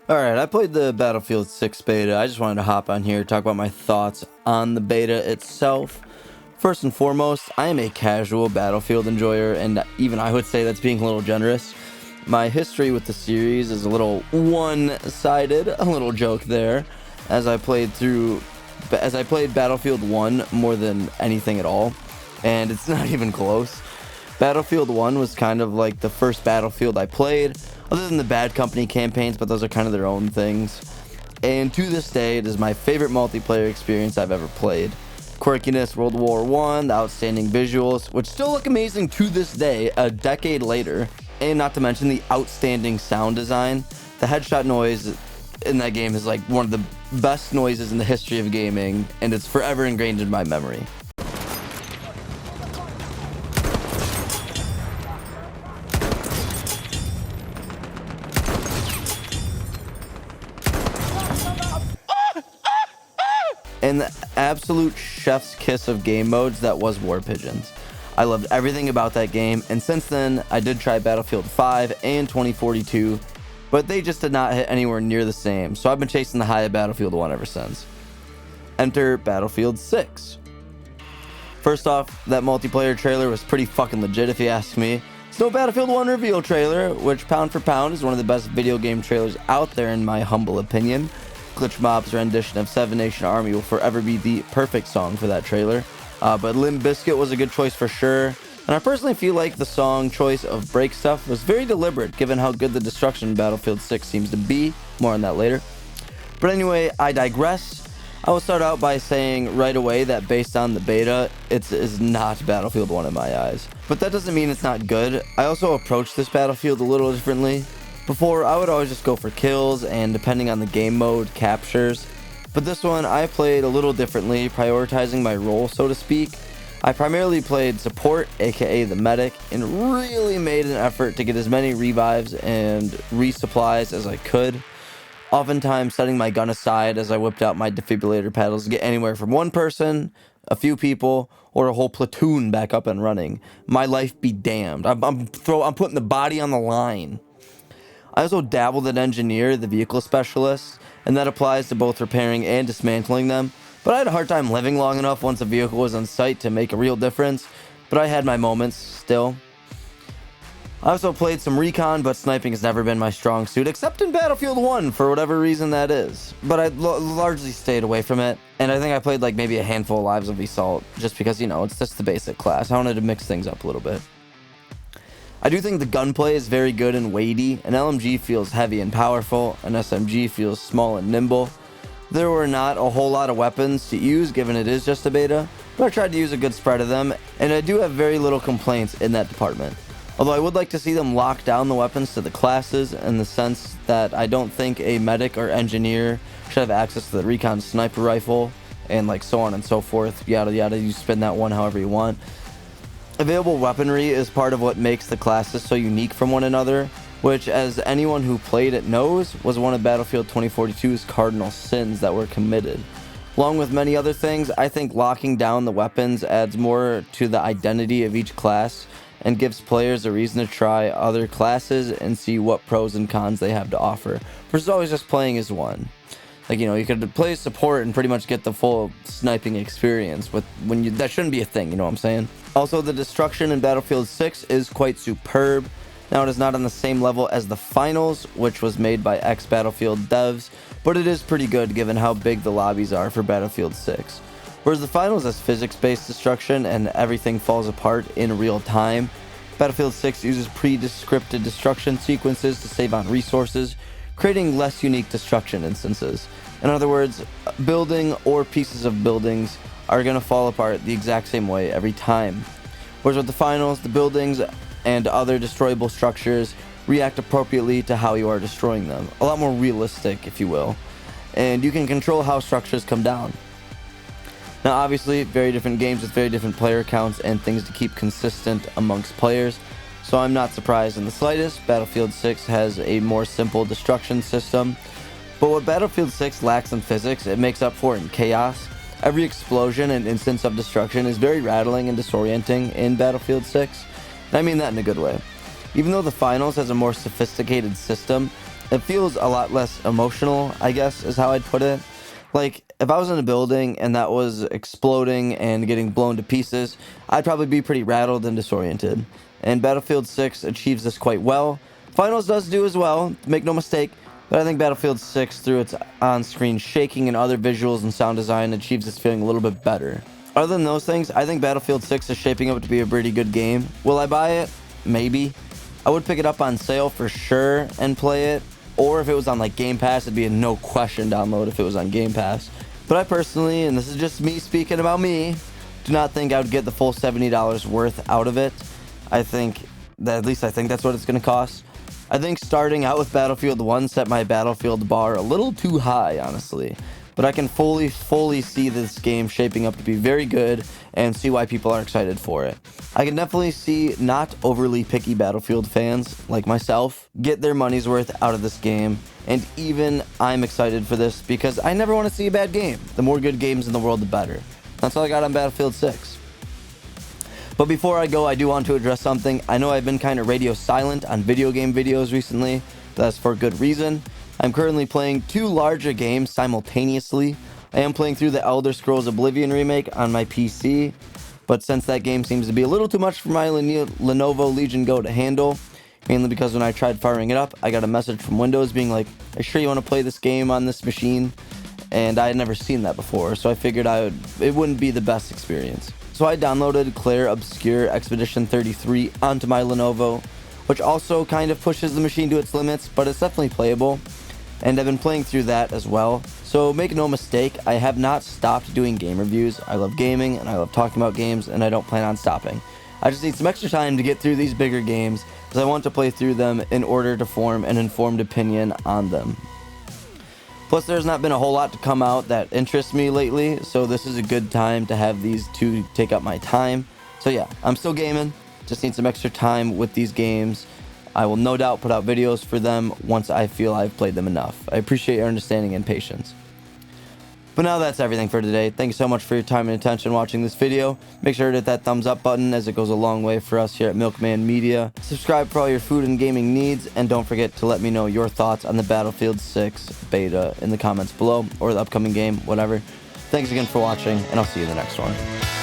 Alright, I played the Battlefield 6 beta. I just wanted to hop on here, talk about my thoughts on the beta itself. First and foremost, I am a casual Battlefield enjoyer, and even I would say that's being a little generous. My history with the series is a little one-sided, a little joke there, as I played Battlefield 1 more than anything at all, and it's not even close. Battlefield 1 was kind of like the first Battlefield I played, other than the Bad Company campaigns, but those are kind of their own things. And to this day, it is my favorite multiplayer experience I've ever played. Quirkiness, World War I, the outstanding visuals, which still look amazing to this day, a decade later, and not to mention the outstanding sound design. The headshot noise in that game is like one of the best noises in the history of gaming, and it's forever ingrained in my memory. And the absolute chef's kiss of game modes that was War Pigeons. I loved everything about that game, and since then, I did try Battlefield 5 and 2042, but they just did not hit anywhere near the same, so I've been chasing the high of Battlefield 1 ever since. Enter Battlefield 6. First off, that multiplayer trailer was pretty fucking legit if you ask me. It's no Battlefield 1 reveal trailer, which pound for pound is one of the best video game trailers out there in my humble opinion. Glitch Mob's rendition of Seven Nation Army will forever be the perfect song for that trailer. But Limp Bizkit was a good choice for sure. And I personally feel like the song choice of Break Stuff was very deliberate given how good the destruction in Battlefield 6 seems to be. More on that later. But anyway, I digress. I will start out by saying right away that based on the beta, it is not Battlefield 1 in my eyes. But that doesn't mean it's not good. I also approached this Battlefield a little differently. Before, I would always just go for kills and, depending on the game mode, captures. But this one, I played a little differently, prioritizing my role, so to speak. I primarily played support, aka the medic, and really made an effort to get as many revives and resupplies as I could. Oftentimes setting my gun aside as I whipped out my defibrillator paddles to get anywhere from one person, a few people, or a whole platoon back up and running. My life be damned. I'm putting the body on the line. I also dabbled at engineer, the vehicle specialist, and that applies to both repairing and dismantling them, but I had a hard time living long enough once a vehicle was on site to make a real difference, but I had my moments still. I also played some recon, but sniping has never been my strong suit, except in Battlefield 1, for whatever reason that is. But I largely stayed away from it, and I think I played like maybe a handful of lives of Assault, just because, you know, it's just the basic class. I wanted to mix things up a little bit. I do think the gunplay is very good and weighty. An LMG feels heavy and powerful. An SMG feels small and nimble. There were not a whole lot of weapons to use given it is just a beta, but I tried to use a good spread of them, and I do have very little complaints in that department. Although I would like to see them lock down the weapons to the classes in the sense that I don't think a medic or engineer should have access to the recon sniper rifle and like so on and so forth, yada yada, you spin that one however you want. Available weaponry is part of what makes the classes so unique from one another, which, as anyone who played it knows, was one of Battlefield 2042's cardinal sins that were committed. Along with many other things, I think locking down the weapons adds more to the identity of each class and gives players a reason to try other classes and see what pros and cons they have to offer, versus always just playing as one. Like, you know, you could play support and pretty much get the full sniping experience with that shouldn't be a thing, you know what I'm saying? Also, the destruction in Battlefield 6 is quite superb. Now, it is not on the same level as the finals, which was made by ex-Battlefield devs, but it is pretty good given how big the lobbies are for Battlefield 6. Whereas the finals has physics-based destruction and everything falls apart in real time, Battlefield 6 uses pre-scripted destruction sequences to save on resources, creating less unique destruction instances. In other words, building or pieces of buildings are going to fall apart the exact same way every time. Whereas with the finals, the buildings and other destroyable structures react appropriately to how you are destroying them. A lot more realistic, if you will. And you can control how structures come down. Now obviously, very different games with very different player counts and things to keep consistent amongst players. So I'm not surprised in the slightest. Battlefield 6 has a more simple destruction system. But what Battlefield 6 lacks in physics, it makes up for in chaos. Every explosion and instance of destruction is very rattling and disorienting in Battlefield 6. And I mean that in a good way. Even though the finals has a more sophisticated system, it feels a lot less emotional, I guess is how I'd put it. Like, if I was in a building and that was exploding and getting blown to pieces, I'd probably be pretty rattled and disoriented. And Battlefield 6 achieves this quite well. Finals does do as well, make no mistake, but I think Battlefield 6, through its on-screen shaking and other visuals and sound design, achieves this feeling a little bit better. Other than those things, I think Battlefield 6 is shaping up to be a pretty good game. Will I buy it? Maybe. I would pick it up on sale for sure and play it. Or if it was on like Game Pass, it'd be a no question download if it was on Game Pass. But I personally, and this is just me speaking about me, do not think I would get the full $70 worth out of it. I think that, at least I think that's what it's going to cost. I think starting out with Battlefield 1 set my Battlefield bar a little too high, honestly. But I can fully see this game shaping up to be very good and see why people are excited for it. I can definitely see not overly picky Battlefield fans, like myself, get their money's worth out of this game. And even I'm excited for this because I never want to see a bad game. The more good games in the world, the better. That's all I got on Battlefield 6. But before I go, I do want to address something. I know I've been kind of radio silent on video game videos recently. That's for good reason. I'm currently playing 2 larger games simultaneously. I am playing through the Elder Scrolls Oblivion remake on my PC, but since that game seems to be a little too much for my Lenovo Legion Go to handle, mainly because when I tried firing it up, I got a message from Windows being like, "Are you sure you want to play this game on this machine?" And I had never seen that before, so I figured it wouldn't be the best experience. So I downloaded Claire Obscure Expedition 33 onto my Lenovo, which also kind of pushes the machine to its limits, but it's definitely playable. And I've been playing through that as well. So make no mistake, I have not stopped doing game reviews. I love gaming and I love talking about games, and I don't plan on stopping. I just need some extra time to get through these bigger games because I want to play through them in order to form an informed opinion on them. Plus, there's not been a whole lot to come out that interests me lately, so this is a good time to have these two take up my time. So yeah, I'm still gaming, just need some extra time with these games. I will no doubt put out videos for them once I feel I've played them enough. I appreciate your understanding and patience. But now that's everything for today. Thank you so much for your time and attention watching this video. Make sure to hit that thumbs up button as it goes a long way for us here at Milkman Media. Subscribe for all your food and gaming needs, and don't forget to let me know your thoughts on the Battlefield 6 beta in the comments below, or the upcoming game, whatever. Thanks again for watching, and I'll see you in the next one.